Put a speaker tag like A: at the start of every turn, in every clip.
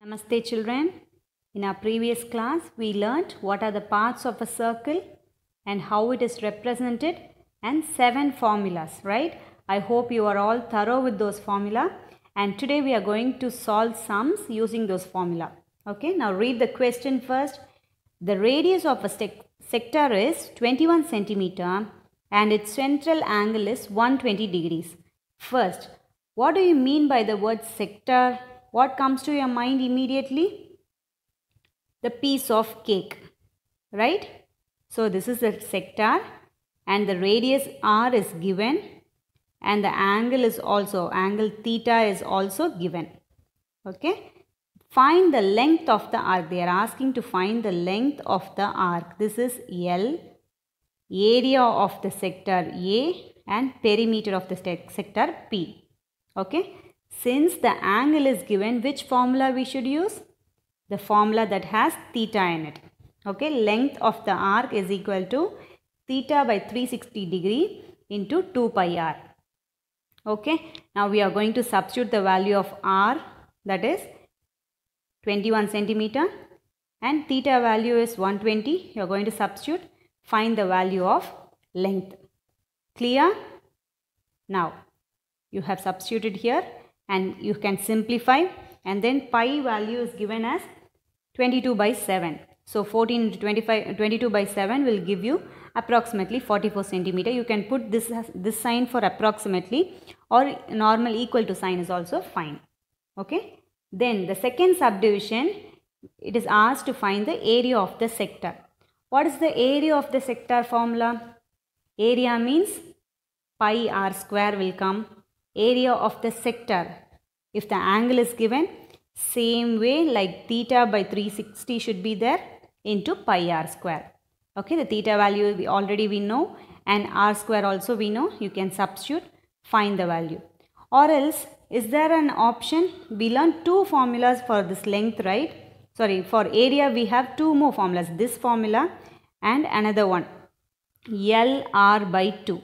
A: Namaste children. In our previous class, we learnt what are the parts of a circle and how it is represented and 7 formulas, right? I hope you are all thorough with those formula, and today we are going to solve sums using those formula. Okay, now read the question first. The radius of a sector is 21 centimeter and its central angle is 120 degrees. First, what do you mean by the word sector? What comes to your mind immediately? The piece of cake, right? So this is the sector and the radius r is given and the angle is also, angle theta is also given. Okay. Find the length of the arc. They are asking to find the length of the arc. This is L, area of the sector A and perimeter of the sector P. Okay. Since the angle is given, which formula we should use? The formula that has theta in it. Okay, length of the arc is equal to theta by 360 degree into 2 pi r. Okay, now we are going to substitute the value of r, that is 21 centimeter, and theta value is 120. You are going to substitute, find the value of length. Clear? Now you have substituted here and you can simplify, and then pi value is given as 22 by 7. So 14 into 22 by 7 will give you approximately 44 centimeter. You can put this sign for approximately, or normal equal to sign is also fine. Okay. Then the second subdivision, it is asked to find the area of the sector. What is the area of the sector formula? Area means pi r square will come. Area of the sector, if the angle is given, same way like theta by 360 should be there into pi r square. Okay, the theta value we know, and r square also we know. You can substitute, find the value. Or else, is there an option? We learned 2 formulas for this length, right? Sorry, for area we have 2 more formulas. This formula and another one, L r by 2.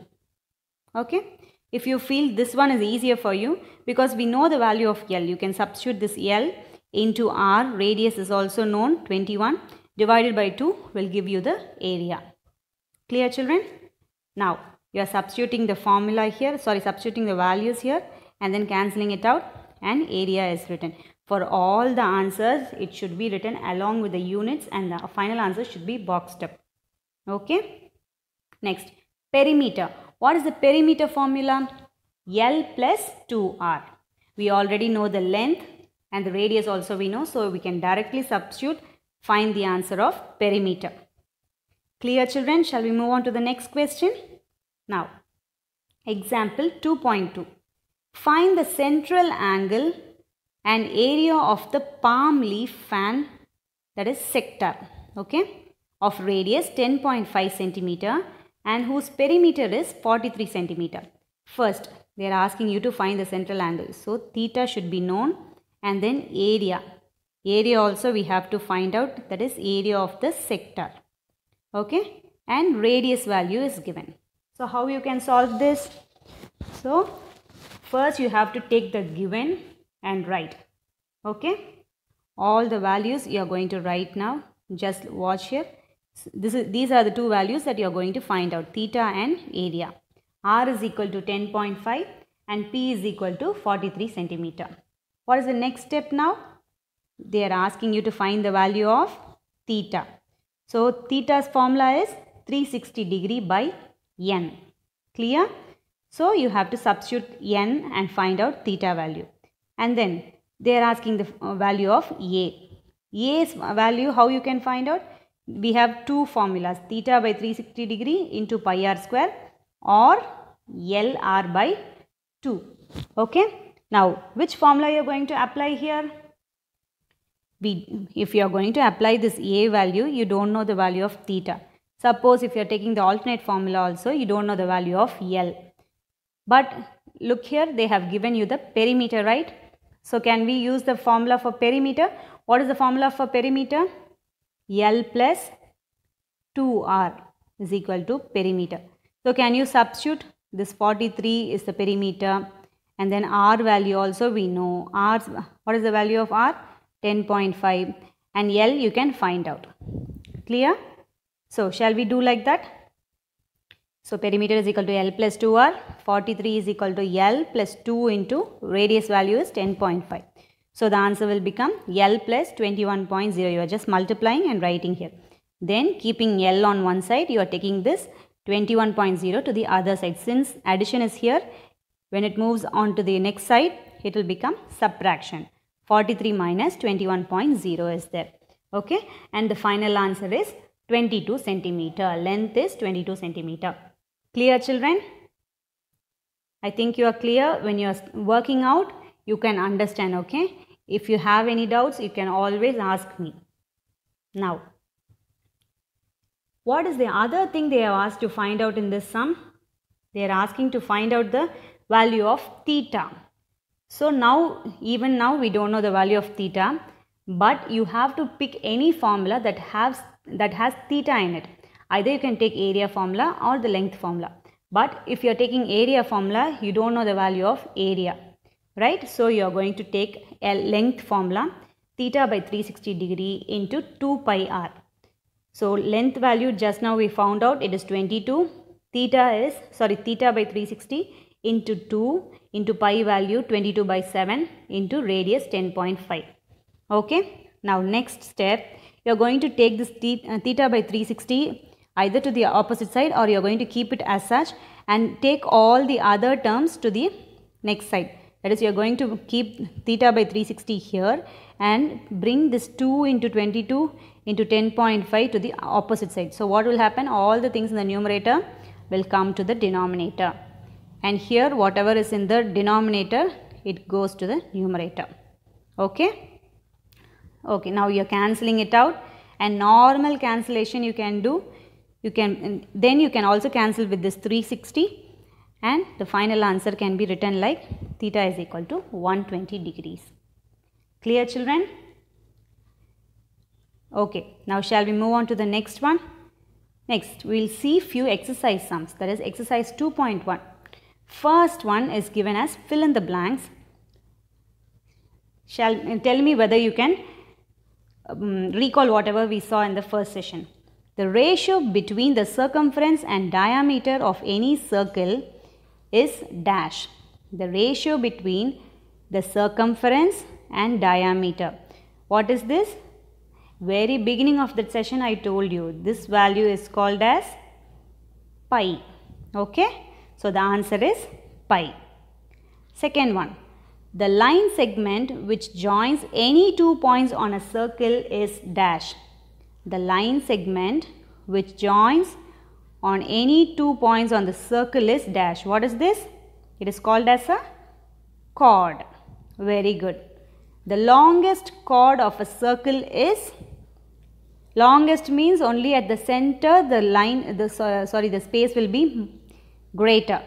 A: Okay. If you feel this one is easier for you, because we know the value of L, you can substitute this L into R. Radius is also known, 21 divided by 2 will give you the area. Clear children? Now you are substituting the formula here, substituting the values here and then cancelling it out, and area is written. For all the answers, it should be written along with the units and the final answer should be boxed up. Okay. Next, perimeter. What is the perimeter formula? L plus 2R. We already know the length and the radius also we know. So we can directly substitute, find the answer of perimeter. Clear children? Shall we move on to the next question? Now, example 2.2. Find the central angle and area of the palm leaf fan, that is sector, okay, of radius 10.5 centimeter. And whose perimeter is 43 centimeter. First, they are asking you to find the central angle. So, theta should be known, and then area. Area also we have to find out, that is area of the sector. Okay, and radius value is given. So, how you can solve this? So, first you have to take the given and write. Okay, all the values you are going to write now. Just watch here. These are the 2 values that you are going to find out, theta and area. R is equal to 10.5 and P is equal to 43 centimeter. What is the next step now? They are asking you to find the value of theta. So, theta's formula is 360 degree by n. Clear? So, you have to substitute n and find out theta value. And then they are asking the value of A. A's value, how you can find out? We have 2 formulas, theta by 360 degree into pi r square or L r by 2. Okay. Now, which formula you are going to apply here? If you are going to apply this A value, you don't know the value of theta. Suppose if you are taking the alternate formula also, you don't know the value of L. But look here, they have given you the perimeter, right? So, can we use the formula for perimeter? What is the formula for perimeter? L plus 2R is equal to perimeter. So, can you substitute? This 43 is the perimeter, and then R value also we know. What is the value of R? 10.5, and L you can find out. Clear? So shall we do like that? So perimeter is equal to L plus 2R, 43 is equal to L plus 2 into radius value is 10.5. So the answer will become L plus 21.0. You are just multiplying and writing here. Then keeping L on one side, you are taking this 21.0 to the other side. Since addition is here, when it moves on to the next side, it will become subtraction. 43 minus 21.0 is there. Okay, and the final answer is 22 centimeter. Length is 22 centimeter. Clear, children? I think you are clear. When you are working out, you can understand, okay? If you have any doubts, you can always ask me. Now, what is the other thing they have asked to find out in this sum? They are asking to find out the value of theta. So now, even now, we don't know the value of theta, but you have to pick any formula that has theta in it. Either you can take area formula or the length formula. But if you are taking area formula, you don't know the value of area, right? So you are going to take a length formula, theta by 360 degree into 2 pi r. So length value just now we found out, it is 22. Theta by 360 into 2 into pi value 22 by 7 into radius 10.5. Okay. Now next step, you are going to take this theta by 360 either to the opposite side, or you are going to keep it as such and take all the other terms to the next side. That is, you are going to keep theta by 360 here and bring this 2 into 22 into 10.5 to the opposite side. So what will happen? All the things in the numerator will come to the denominator. And here whatever is in the denominator, it goes to the numerator. Okay? Okay, now you are cancelling it out, and normal cancellation you can do. Then you can also cancel with this 360, and the final answer can be written like theta is equal to 120 degrees. Clear, children? Okay, now shall we move on to the next one? Next, we will see few exercise sums, that is exercise 2.1. First one is given as fill in the blanks. Tell me whether you can recall whatever we saw in the first session. The ratio between the circumference and diameter of any circle is dash. The ratio between the circumference and diameter. What is this? Very beginning of that session I told you this value is called as pi. Okay. So the answer is pi. Second one. The line segment which joins any 2 points on a circle is dash. The line segment which joins on any 2 points on the circle is dash. What is this? It is called as a chord. Very good. The longest chord of a circle is, longest means only at the center the space will be greater.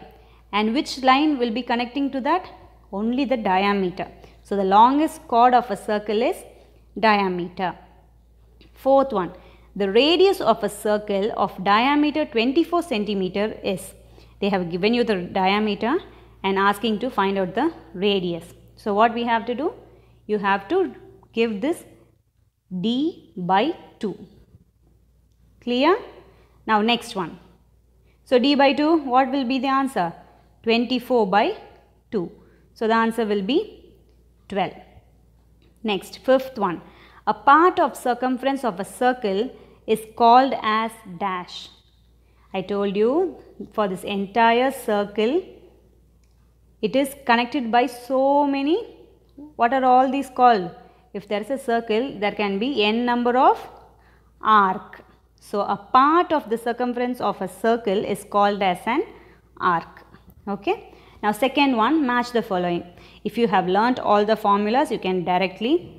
A: And which line will be connecting to that? Only the diameter. So the longest chord of a circle is diameter. Fourth one, the radius of a circle of diameter 24 centimeter is. They have given you the diameter and asking to find out the radius. So what we have to do? You have to give this d by 2. Clear? Now next one. So d by 2, what will be the answer? 24 by 2. So the answer will be 12. Next, fifth one. A part of circumference of a circle is called as dash. I told you for this entire circle, it is connected by so many, what are all these called? If there is a circle, there can be n number of arc. So a part of the circumference of a circle is called as an arc. Okay. Now second one, match the following. If you have learnt all the formulas, you can directly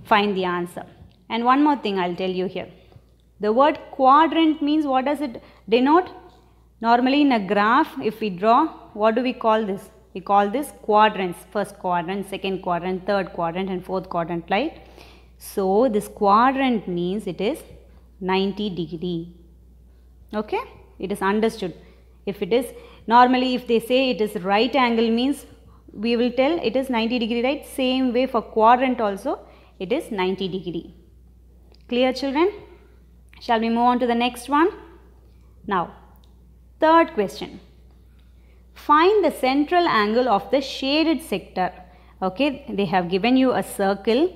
A: find the answer. And one more thing I'll tell you here. The word quadrant means, what does it denote? Normally in a graph, if we draw, what do we call this? We call this quadrants. First quadrant, second quadrant, third quadrant and fourth quadrant, right? So this quadrant means it is 90 degree. Okay? It is understood. If it is, normally if they say it is right angle means, we will tell it is 90 degree, right? Same way for quadrant also, it is 90 degree. Clear, children? Shall we move on to the next one? Now, third question. Find the central angle of the shaded sector. Okay, they have given you a circle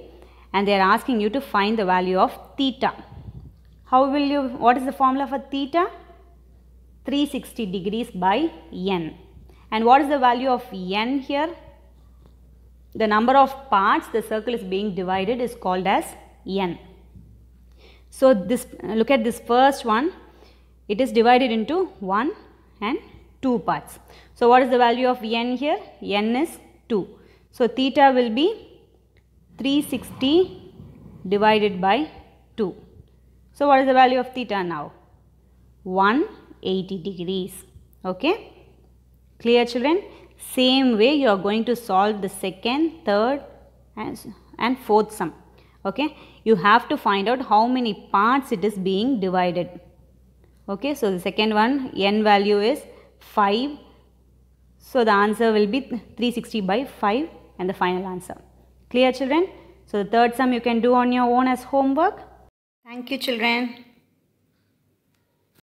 A: and they are asking you to find the value of theta. What is the formula for theta? 360 degrees by n. And what is the value of n here? The number of parts the circle is being divided is called as n. So look at this first one. It is divided into 1 and 2 parts. So what is the value of n here? N is 2. So theta will be 360 divided by 2. So what is the value of theta now? 180 degrees. Okay. Clear, children? Same way you are going to solve the second, third and fourth sum. Okay. You have to find out how many parts it is being divided. Okay. So the second one, n value is 5. So the answer will be 360 by 5 and the final answer. Clear, children? So the third sum you can do on your own as homework. Thank you, children.